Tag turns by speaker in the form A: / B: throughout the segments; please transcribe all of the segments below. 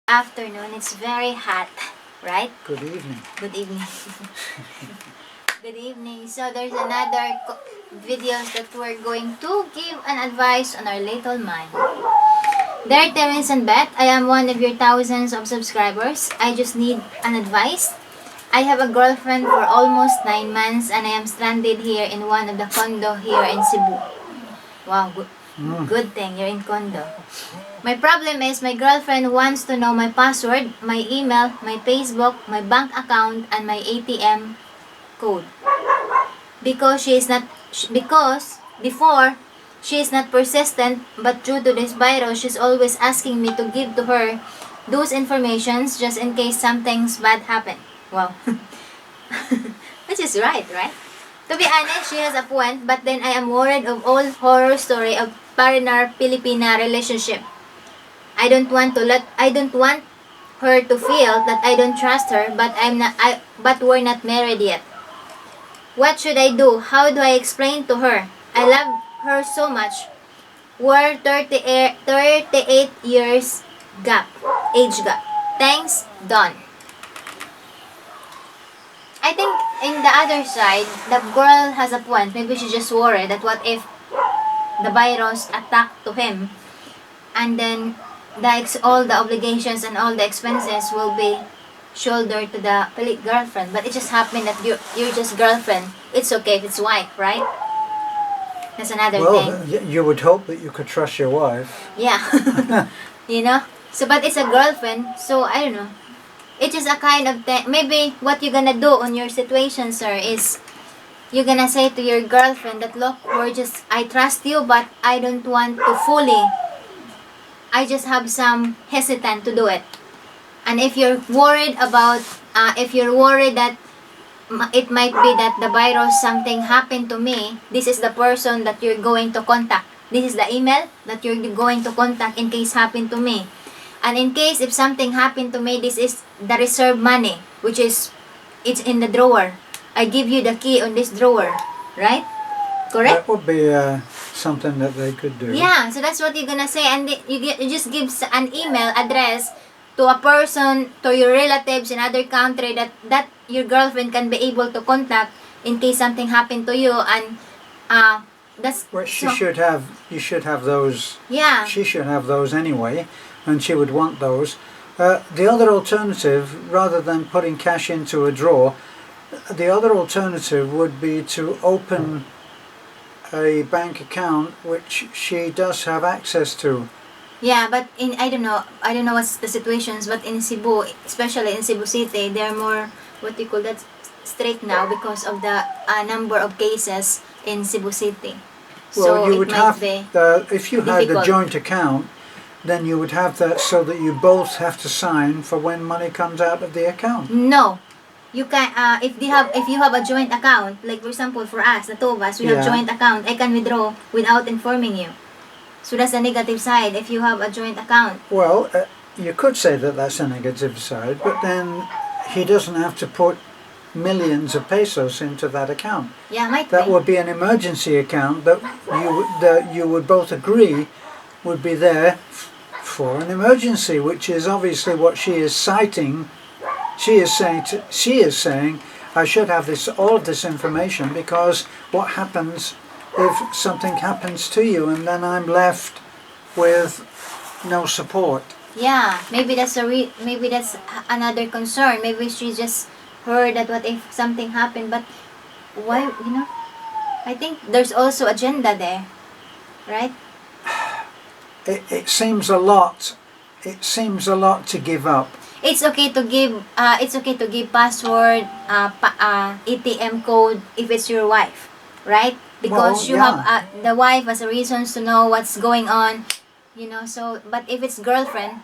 A: Afternoon. It's very hot, right?
B: Good evening.
A: Good evening. Good evening. So there's another videos that we're going to give an advice on our little mind. Dear Terence and Beth, I am one of your thousands of subscribers. I just need an advice. I have a girlfriend for almost 9 months and I am stranded here in one of the condo here in Cebu. Wow, good thing you're in condo. My problem is my girlfriend wants to know my password, my email, my Facebook, my bank account, and my ATM code. Because before she is not persistent, but due to this virus, she's always asking me to give to her those informations just in case something's bad happen. Wow. Which is right? To be honest, she has a point, but then I am worried of all horror story of partner Filipina relationship. I don't want her to feel that I don't trust her, but we're not married yet. What should I do? How do I explain to her? I love her so much. We're 38 years age gap. Thanks, Don. I think in the other side, the girl has a point. Maybe she's just worried that what if the virus attacked to him, and then all the obligations and all the expenses will be shouldered to the girlfriend. But it just happened that you're just girlfriend. It's okay if it's wife, right? That's another thing.
B: Well, you would hope that you could trust your wife.
A: Yeah. So but it's a girlfriend, so I don't know. It's just a kind of thing. Maybe what you're gonna do on your situation, sir, is you're gonna say to your girlfriend that, look, I trust you, but I don't want to fully. I just have some hesitant to do it. And if you're worried that it might be that the virus, something happened to me, this is the person that you're going to contact. This is the email that you're going to contact in case happened to me. And in case if something happened to me, this is the reserve money, which is, it's in the drawer. I give you the key on this drawer, right? Correct?
B: That would be something that they could do.
A: Yeah, so that's what you're gonna say, and you just give an email address to a person, to your relatives in other country that your girlfriend can be able to contact in case something happened to you, and that's.
B: Well, you should have those.
A: Yeah.
B: She should have those anyway, and she would want those. The other alternative, rather than putting cash into a drawer, the other alternative would be to open a bank account which she does have access to.
A: Yeah, but I don't know what's the situations, but in Cebu, especially in Cebu City, they're more, what do you call that, strict now because of the number of cases in Cebu City.
B: Well,
A: so
B: you would have, if you had
A: difficult.
B: a joint account, then you would have that so that you both have to sign for when money comes out of the account.
A: No. You can if you have a joint account, like for example for us, the two of us, we have joint account, I can withdraw without informing you. So that's the negative side if you have a joint account.
B: Well, you could say that that's a negative side, but then he doesn't have to put millions of pesos into that account.
A: Yeah, might
B: That
A: be.
B: would be an emergency account that you would both agree would be there for an emergency, which is obviously what she is citing. She is saying I should have all of this information, because what happens if something happens to you and then I'm left with no support?
A: Yeah, maybe that's another concern. Maybe she just heard that what if something happened, but why, I think there's also agenda there, right?
B: It seems a lot. It seems a lot to give up.
A: It's okay to give password, ATM code if it's your wife, right? Because you have the wife has reasons to know what's going on, So, but if it's girlfriend,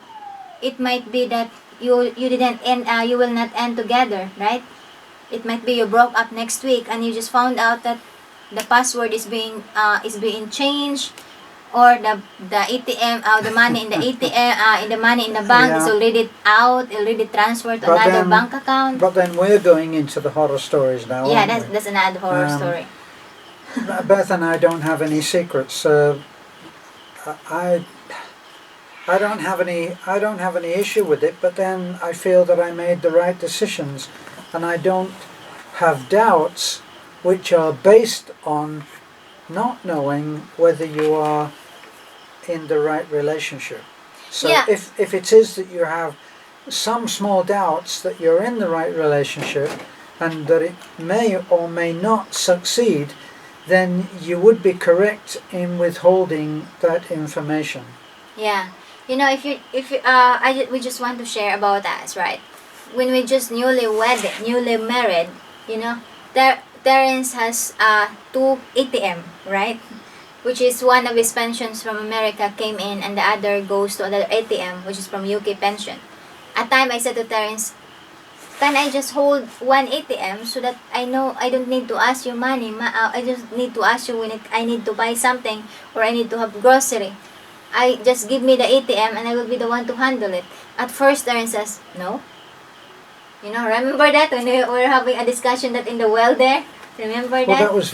A: it might be that you didn't end, you will not end together, right? It might be you broke up next week and you just found out that the password is being changed, or the ATM, the money in the ATM, the money in the bank is already already transferred to another bank account.
B: But then we're going into the horror stories now.
A: Yeah, that's another horror story.
B: Beth and I don't have any secrets. I don't have any issue with it, but then I feel that I made the right decisions, and I don't have doubts which are based on not knowing whether you are in the right relationship. So
A: Yeah.
B: if it is that you have some small doubts that you're in the right relationship and that it may or may not succeed, then you would be correct in withholding that information.
A: Yeah. If you, we just want to share about us, right? When we just newly married, Terence has two ATM, right? Which is one of his pensions from America came in, and the other goes to another ATM, which is from UK pension. At time I said to Terence, can I just hold one ATM so that I know I don't need to ask you money? I just need to ask you when I need to buy something or I need to have grocery. I just give me the ATM and I will be the one to handle it. At first, Terence says, no. Remember that when we were having a discussion that in the well there? Remember
B: Well,
A: that?
B: that was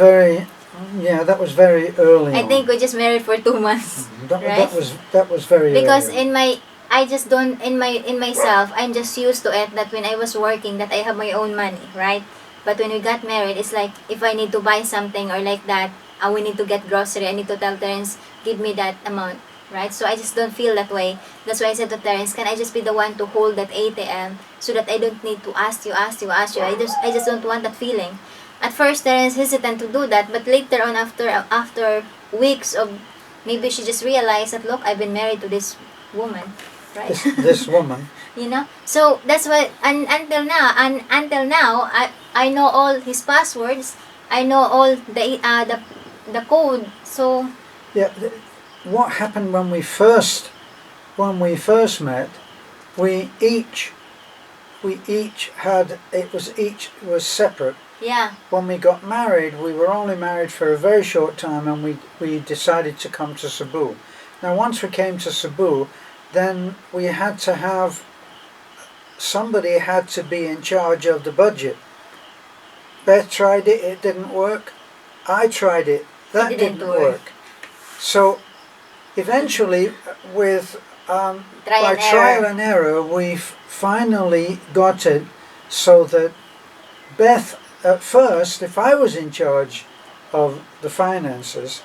B: very early
A: I
B: on.
A: think we just married for 2 months. Right?
B: That was very
A: Because
B: early on.
A: I just don't in myself I'm just used to it that when I was working that I have my own money, right? But when we got married, it's like if I need to buy something or like that, we need to get grocery, I need to tell Terence, give me that amount, right? So I just don't feel that way. That's why I said to Terence, can I just be the one to hold that ATM so that I don't need to ask you. I just don't want that feeling. At first, Terence hesitant to do that, but later on, after weeks of, maybe she just realized that, look, I've been married to this woman, right?
B: This woman.
A: So that's why, and until now, I know all his passwords. I know all the code. So
B: Yeah. What happened when we first met? We each had each was separate.
A: yeah,
B: When we got married, we were only married for a very short time, and we decided to come to Cebu. Now, once we came to Cebu, then we had to have somebody had to be in charge of the budget. Beth tried it didn't work. I tried it, that didn't work. So eventually, with by trial and error, we finally got it so that Beth, at first, if I was in charge of the finances,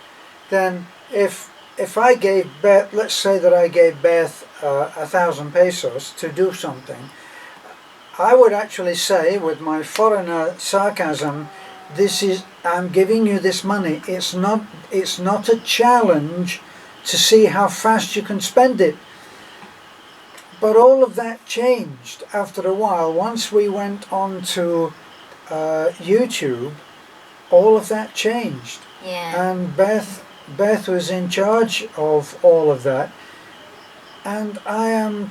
B: then if I gave Beth, let's say that I gave Beth 1,000 pesos to do something, I would actually say, with my foreigner sarcasm, I'm giving you this money. It's not a challenge to see how fast you can spend it. But all of that changed after a while. Once we went on to YouTube, all of that changed.
A: yeah,
B: And Beth was in charge of all of that, and I am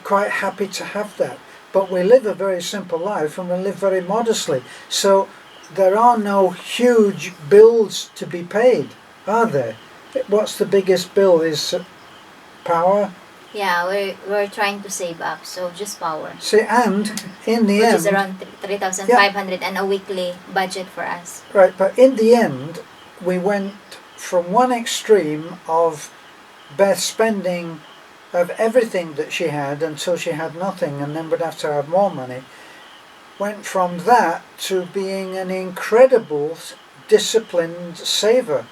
B: quite happy to have that. But we live a very simple life, and we live very modestly. So there are no huge bills to be paid, are there? What's the biggest bill? Is power?
A: yeah. We're trying to save up, so just power,
B: See, and in the
A: which
B: end,
A: is around 3,500 and a weekly budget for us.
B: right, but in the end, we went from one extreme of Beth spending of everything that she had until she had nothing and then would have to have more money, went from that to being an incredible disciplined saver,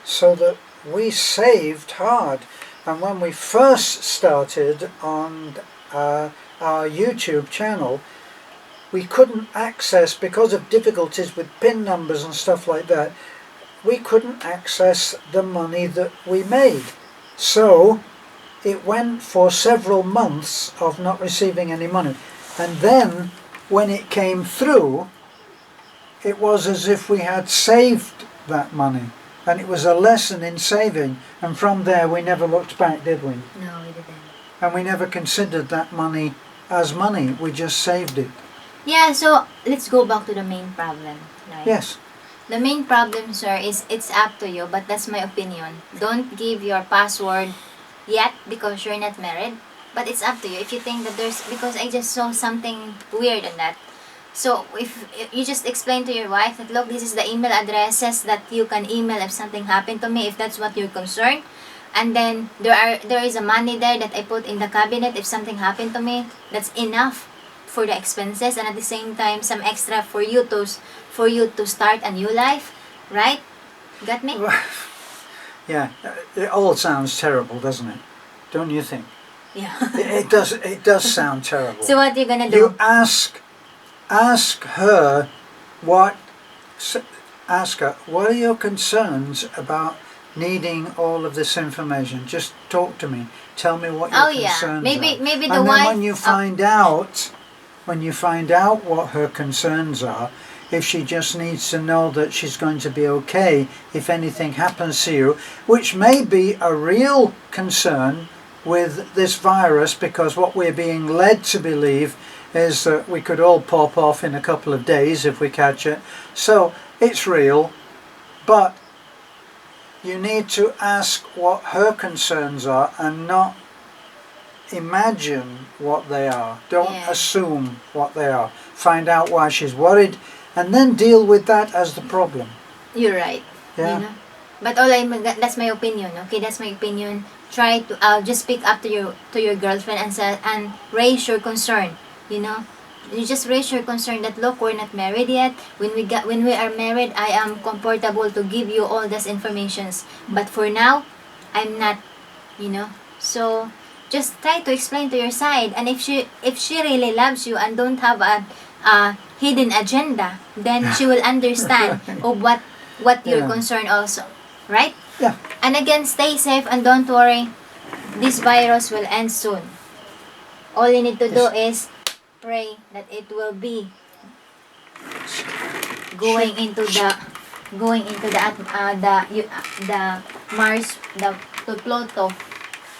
B: so that we saved hard. And when we first started on our YouTube channel, we couldn't access, because of difficulties with PIN numbers and stuff like that, we couldn't access the money that we made. So it went for several months of not receiving any money. And then when it came through, it was as if we had saved that money. And it was a lesson in saving. And from there we never looked back, did we?
A: No, we didn't.
B: And we never considered that money as money. We just saved it.
A: Yeah, so let's go back to the main problem, right?
B: Yes.
A: The main problem, sir, is it's up to you, but that's my opinion. Don't give your password yet because you're not married, but it's up to you. If you think that because I just saw something weird in that. So if you just explain to your wife that, look, this is the email addresses that you can email if something happened to me, if that's what you're concerned. and then there is a money there that I put in the cabinet if something happened to me. That's enough for the expenses, and at the same time some extra for you to start a new life, right? Got me?
B: Yeah, it all sounds terrible, doesn't it? Don't you think?
A: Yeah.
B: It does. It does sound terrible.
A: So what you gonna do?
B: You ask her what. Ask her what are your concerns about needing all of this information. Just talk to me. Tell me what your
A: Oh yeah,
B: concerns
A: maybe
B: are.
A: maybe the
B: And then
A: wife.
B: when you find out, what her concerns are, if she just needs to know that she's going to be okay if anything happens to you, which may be a real concern with this virus, because what we're being led to believe is that we could all pop off in a couple of days if we catch it. So it's real, but you need to ask what her concerns are and not imagine what they are. Don't
A: Yeah.
B: assume what they are. Find out why she's worried and then deal with that as the problem.
A: You're right.
B: Yeah.
A: You know? But that's my opinion. Okay, that's my opinion. Try to just speak up to your girlfriend and raise your concern. You know, you just raise your concern that look, we're not married yet. When we are married, I am comfortable to give you all these informations. But for now, I'm not. You know, so just try to explain to your side. And if she really loves you and don't have a hidden agenda, then she will understand of what your
B: Yeah.
A: concern also, right?
B: Yeah.
A: And again, stay safe and don't worry. This virus will end soon. All you need to do is pray that it will be going into the Mars, to Pluto.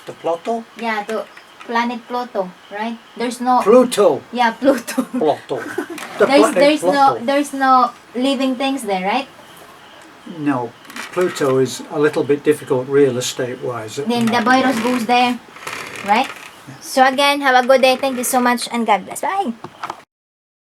B: The Pluto?
A: Yeah, to planet Pluto, right? There's no
B: Pluto.
A: yeah, Pluto.
B: Pluto. The planet Pluto.
A: there's no living things there, right?
B: No, Pluto is a little bit difficult real estate wise.
A: Then the virus goes there, right? So again, have a good day. Thank you so much and God bless. Bye.